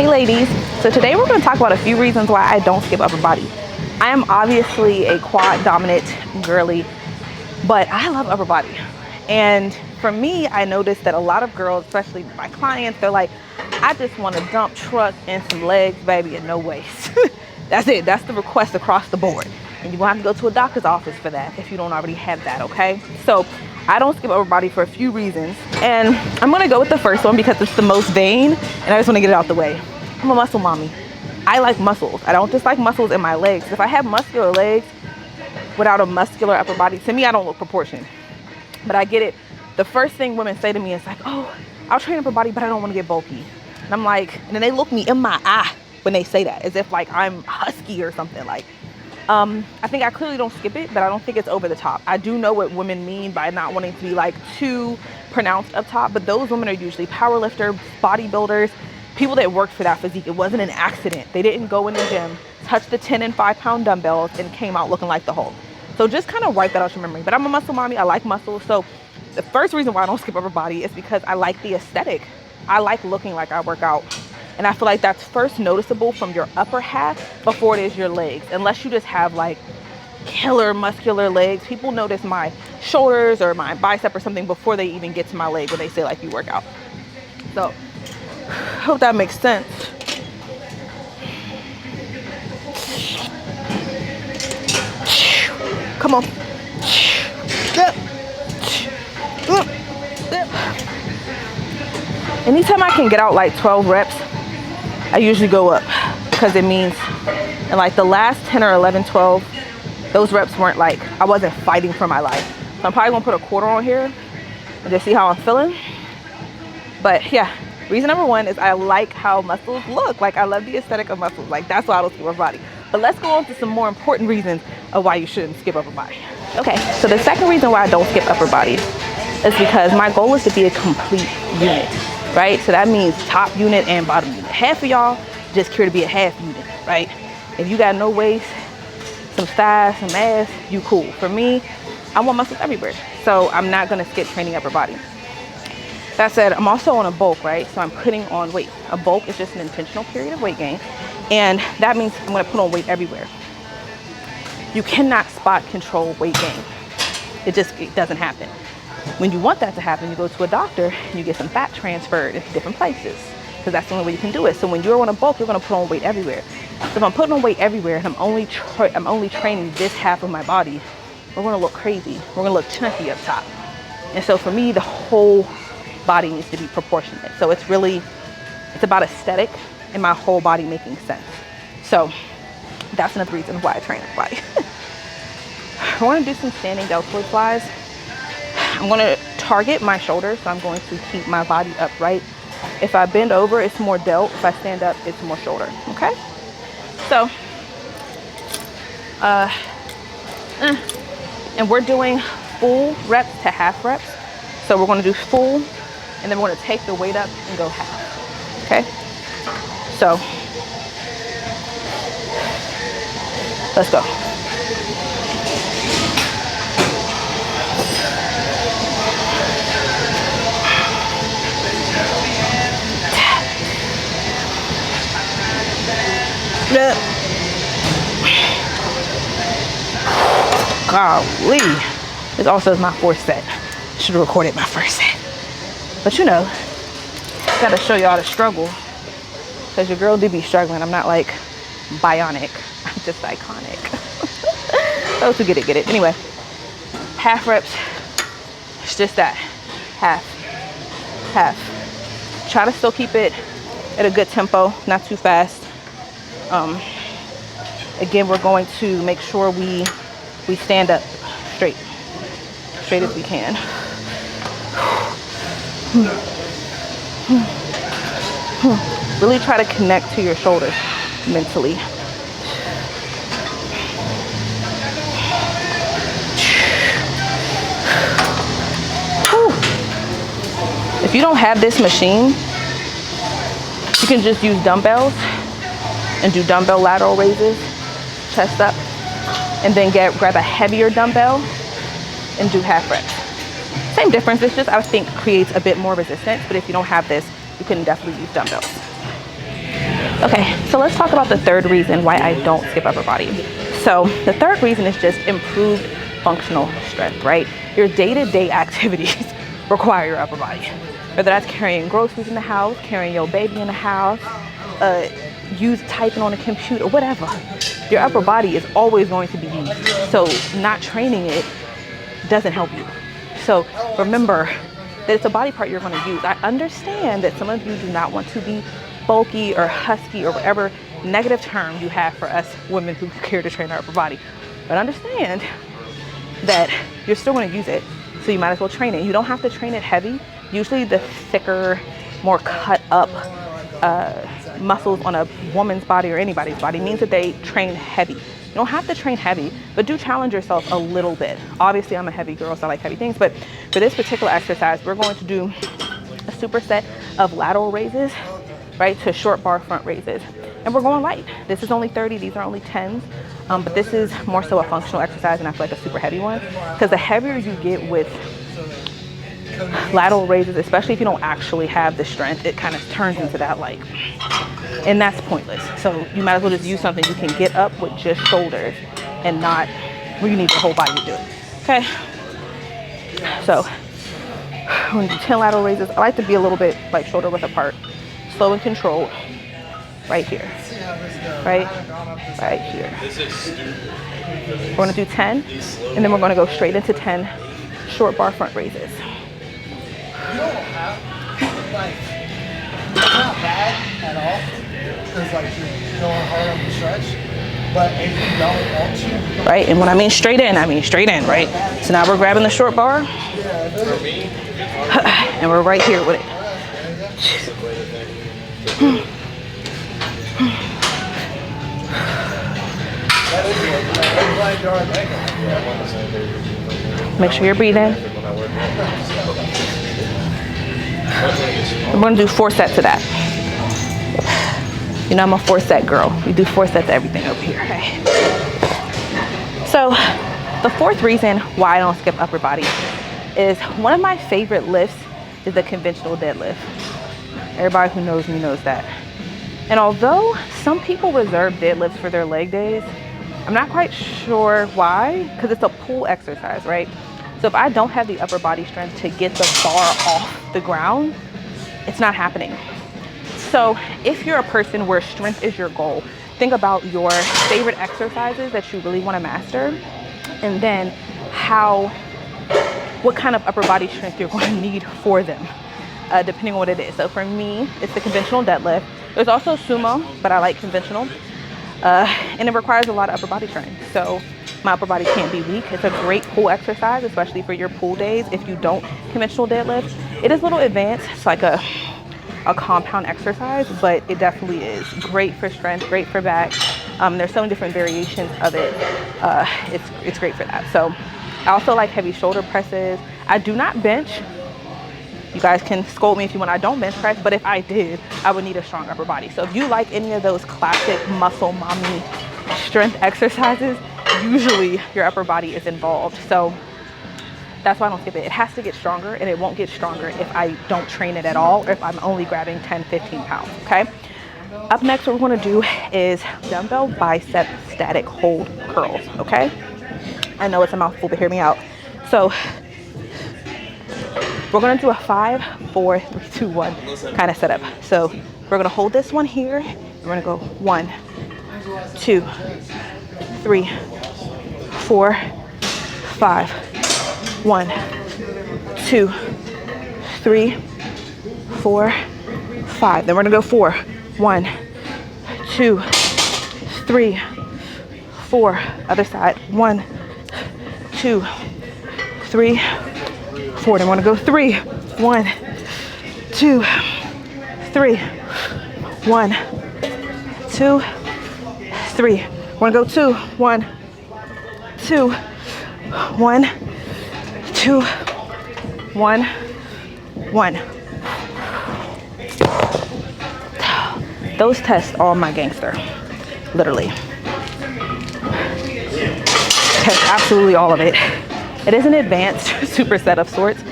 Hey ladies, so today we're going to talk about a few reasons why I don't skip upper body. I am obviously a quad dominant girly, but I love upper body. And for me, I noticed that a lot of girls, especially my clients, they're like, I just want a dump truck and some legs, baby, and no waist. That's it. That's the request across the board. And you're going to have to go to a doctor's office for that if you don't already have that, okay? So I don't skip upper body for a few reasons. And I'm going to go with the first one because it's the most vain, and I just want to get it out the way. I'm a muscle mommy. I like muscles. I don't just like muscles in my legs. If I have muscular legs without a muscular upper body, to me, I don't look proportioned. But I get it. The first thing women say to me is like, oh, I'll train upper body, but I don't want to get bulky. And I'm like, and then they look me in my eye when they say that, as if like I'm husky or something. Like, I think I clearly don't skip it, but I don't think it's over the top. I do know what women mean by not wanting to be like too pronounced up top, but those women are usually power lifters, bodybuilders, people that worked for that physique. It wasn't an accident. They didn't go in the gym, touch the 10 and 5 pound dumbbells and came out looking like the Hulk. So just kind of wipe that out your memory. But I'm a muscle mommy. I like muscles. So the first reason why I don't skip upper body is because I like the aesthetic. I like looking like I work out. And I feel like that's first noticeable from your upper half before it is your legs. Unless you just have like killer muscular legs. People notice my shoulders or my bicep or something before they even get to my leg when they say like you work out. So hope that makes sense. Come on. Anytime I can get out like 12 reps, I usually go up because it means in like the last 10 or 11, 12, those reps weren't like, I wasn't fighting for my life. So I'm probably gonna put a quarter on here and just see how I'm feeling. But yeah, reason number one is I like how muscles look. Like I love the aesthetic of muscles. Like that's why I don't skip upper body. But let's go on to some more important reasons of why you shouldn't skip upper body. Okay, so the second reason why I don't skip upper body is because my goal is to be a complete unit, right? So that means top unit and bottom unit. Half of y'all just care to be a half unit, right? If you got no waist, some thighs, some ass, you cool. For me, I want muscles everywhere. So I'm not gonna skip training upper body. That said, I'm also on a bulk, right? So I'm putting on weight. A bulk is just an intentional period of weight gain. And that means I'm gonna put on weight everywhere. You cannot spot control weight gain. It doesn't happen. When you want that to happen, you go to a doctor and you get some fat transferred into different places because that's the only way you can do it. So when you're on a bulk, you're gonna put on weight everywhere. So if I'm putting on weight everywhere and I'm only training this half of my body, we're gonna look crazy. We're gonna look chunky up top. And so for me, the whole body needs to be proportionate. So it's about aesthetic and my whole body making sense. So that's another reason why I train upper body. I want to do some standing deltoid flies. I'm going to target my shoulders, so I'm going to keep my body upright. If I bend over, it's more delt. If I stand up, it's more shoulder. Okay? So, and we're doing full reps to half reps. So we're going to do full, and then we're going to take the weight up and go half. Okay? So, let's go. Golly, this also is my fourth set. Should have recorded my first set. But you know, gotta show y'all the struggle because your girl do be struggling. I'm not like bionic, I'm just iconic. Those who get it. Anyway, half reps, it's just that, half. Try to still keep it at a good tempo, not too fast. Again, we're going to make sure we stand up straight as we can. Really try to connect to your shoulders mentally. If you don't have this machine, you can just use dumbbells and do dumbbell lateral raises, chest up, and then grab a heavier dumbbell and do half reps. Same difference, it's just I think creates a bit more resistance, but if you don't have this, you can definitely use dumbbells. Okay, so let's talk about the third reason why I don't skip upper body. So the third reason is just improved functional strength, right? Your day-to-day activities require your upper body. Whether that's carrying groceries in the house, carrying your baby in the house, typing on a computer, whatever. Your upper body is always going to be used. So not training it doesn't help you. So remember that it's a body part you're going to use. I understand that some of you do not want to be bulky or husky or whatever negative term you have for us women who care to train our upper body. But understand that you're still going to use it. So you might as well train it. You don't have to train it heavy. Usually the thicker, more cut up muscles on a woman's body or anybody's body means that they train heavy. You don't have to train heavy, but do challenge yourself a little bit. Obviously, I'm a heavy girl, so I like heavy things, but for this particular exercise, we're going to do a superset of lateral raises, right, to short bar front raises. And we're going light. This is only 30, these are only 10s, but this is more so a functional exercise and I feel like a super heavy one, because the heavier you get with lateral raises, especially if you don't actually have the strength, it kind of turns into that like, and that's pointless. So you might as well just use something you can get up with just shoulders and not where you need your whole body to do it. Okay, so we're gonna do 10 lateral raises. I like to be a little bit like shoulder width apart, slow and controlled, right here, right here. We're gonna do 10 and then we're gonna go straight into 10 short bar front raises. You don't have, like, it's not bad at all, because, like, you're going hard on the stretch, but if you don't want to. Right, and when I mean straight in, right? So now we're grabbing the short bar, and we're right here with it. Make sure you're breathing. I'm going to do 4 sets of that. You know I'm a 4-set girl. We do 4 sets of everything over here. Okay. So the fourth reason why I don't skip upper body is one of my favorite lifts is the conventional deadlift. Everybody who knows me knows that. And although some people reserve deadlifts for their leg days, I'm not quite sure why, because it's a pull exercise, right? So if I don't have the upper body strength to get the bar off the ground, it's not happening. So if you're a person where strength is your goal, think about your favorite exercises that you really want to master, and then what kind of upper body strength you're going to need for them, depending on what it is. So for me, it's the conventional deadlift. There's also sumo, but I like conventional. And it requires a lot of upper body strength. So my upper body can't be weak. It's a great pull exercise, especially for your pull days. If you don't conventional deadlift, it is a little advanced. It's like a compound exercise, but it definitely is great for strength, great for back. There's so many different variations of it. It's great for that. So I also like heavy shoulder presses. I do not bench. You guys can scold me if you want. I don't bench press, but if I did, I would need a strong upper body. So if you like any of those classic muscle mommy strength exercises, usually your upper body is involved. So that's why I don't skip it. It has to get stronger, and it won't get stronger if I don't train it at all, or if I'm only grabbing 10, 15 pounds, okay? Up next, what we're gonna do is dumbbell bicep static hold curls, okay? I know it's a mouthful, but hear me out. So we're gonna do a 5, 4, 3, 2, 1 kind of setup. So we're gonna hold this one here. We're gonna go 1, 2, 3, 4, 5. 1, 2, 3, 4, 5. Then we're gonna go 4. 1, 2, 3, 4. Other side. 1, 2, 3, 4. Then we're gonna go 3. 1, 2, 3. 1, 2, 3. We're gonna go 2. 1, 2, 1, 2, 1, 1. Those tests are my gangster, literally. Test absolutely all of it. It is an advanced superset of sorts,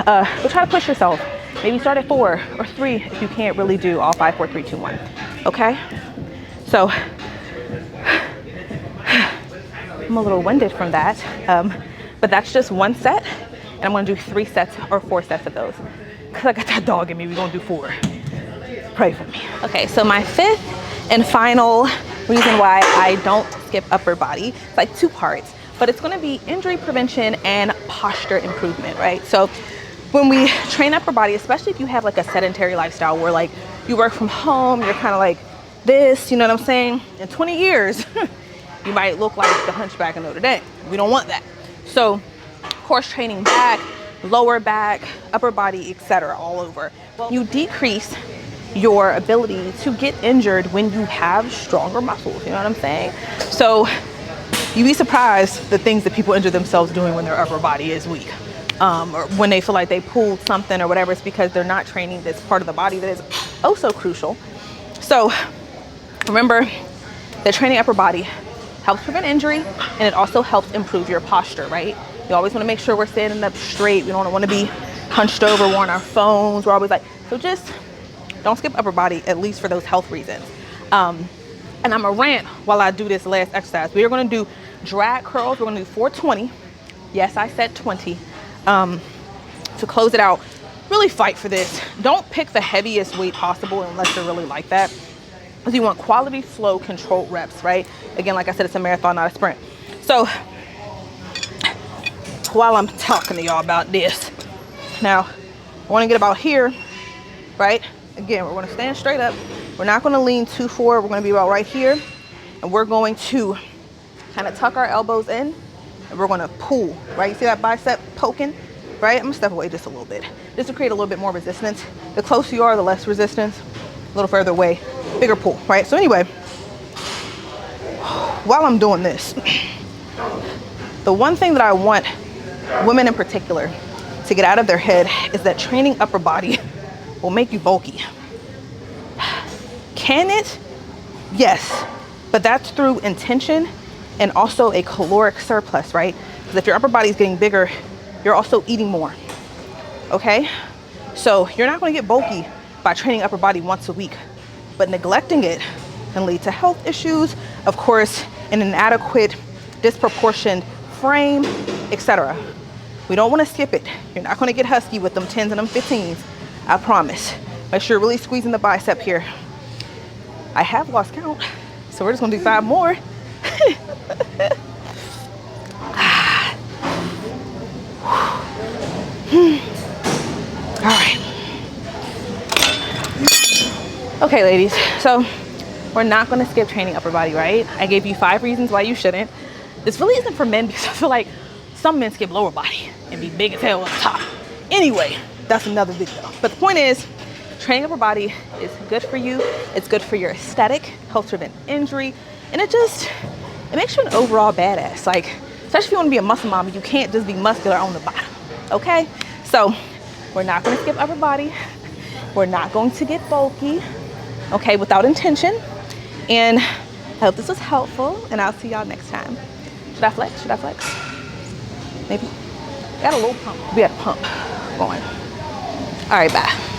but try to push yourself. Maybe start at 4 or 3 if you can't really do all 5, 4, 3, 2, 1. okay? So I'm a little winded from that, but that's just one set, and I'm gonna do 3 sets or 4 sets of those, because I got that dog in me. We're gonna do 4. Pray for me. Okay, so my 5th and final reason why I don't skip upper body, it's like 2 parts, but it's gonna be injury prevention and posture improvement, right? So when we train upper body, especially if you have like a sedentary lifestyle where like you work from home, you're kind of like this, you know what I'm saying? In 20 years, you might look like the Hunchback of Notre Dame. We don't want that. So of course, training back, lower back, upper body, etc., all over. You decrease your ability to get injured when you have stronger muscles, you know what I'm saying? So you'd be surprised the things that people injure themselves doing when their upper body is weak, or when they feel like they pulled something or whatever. It's because they're not training this part of the body that is oh so crucial. So remember that training upper body helps prevent injury, and it also helps improve your posture, right? You always want to make sure we're standing up straight. We don't want to be hunched over, we're on our phones. We're always like, so just don't skip upper body, at least for those health reasons. And I'm a rant while I do this last exercise. We are going to do drag curls. We're going to do 420. Yes, I said 20. To close it out, really fight for this. Don't pick the heaviest weight possible unless you're really like that, because you want quality, slow, controlled reps, right? Again, like I said, it's a marathon, not a sprint. So while I'm talking to y'all about this, now I want to get about here, right? Again, we're going to stand straight up. We're not going to lean too forward. We're going to be about right here, and we're going to kind of tuck our elbows in, and we're going to pull, right? You see that bicep poking, right? I'm going to step away just a little bit, just to create a little bit more resistance. The closer you are, the less resistance. A little further away, bigger pull, right? So anyway, while I'm doing this, the one thing that I want women in particular to get out of their head is that training upper body will make you bulky. Can it? Yes, but that's through intention and also a caloric surplus, right? Because if your upper body is getting bigger, you're also eating more, okay? So you're not going to get bulky by training upper body once a week, but neglecting it can lead to health issues, of course, an inadequate, disproportioned frame, etc. We don't want to skip it. You're not going to get husky with them 10s and them 15s, I promise. Make sure you're really squeezing the bicep here. I have lost count, so we're just going to do 5 more. All right. Okay, ladies, so we're not going to skip training upper body, right? I gave you 5 reasons why you shouldn't. This really isn't for men, because I feel like some men skip lower body and be big as hell up top. Anyway, that's another video. But the point is, training upper body is good for you. It's good for your aesthetic, helps prevent injury, and it makes you an overall badass. Like, especially if you want to be a muscle mama, you can't just be muscular on the bottom, okay? So we're not going to skip upper body. We're not going to get bulky, okay, without intention. And I hope this was helpful, and I'll see y'all next time. Should I flex? Should I flex? Maybe. Got a little pump. We had a pump going. All right, bye.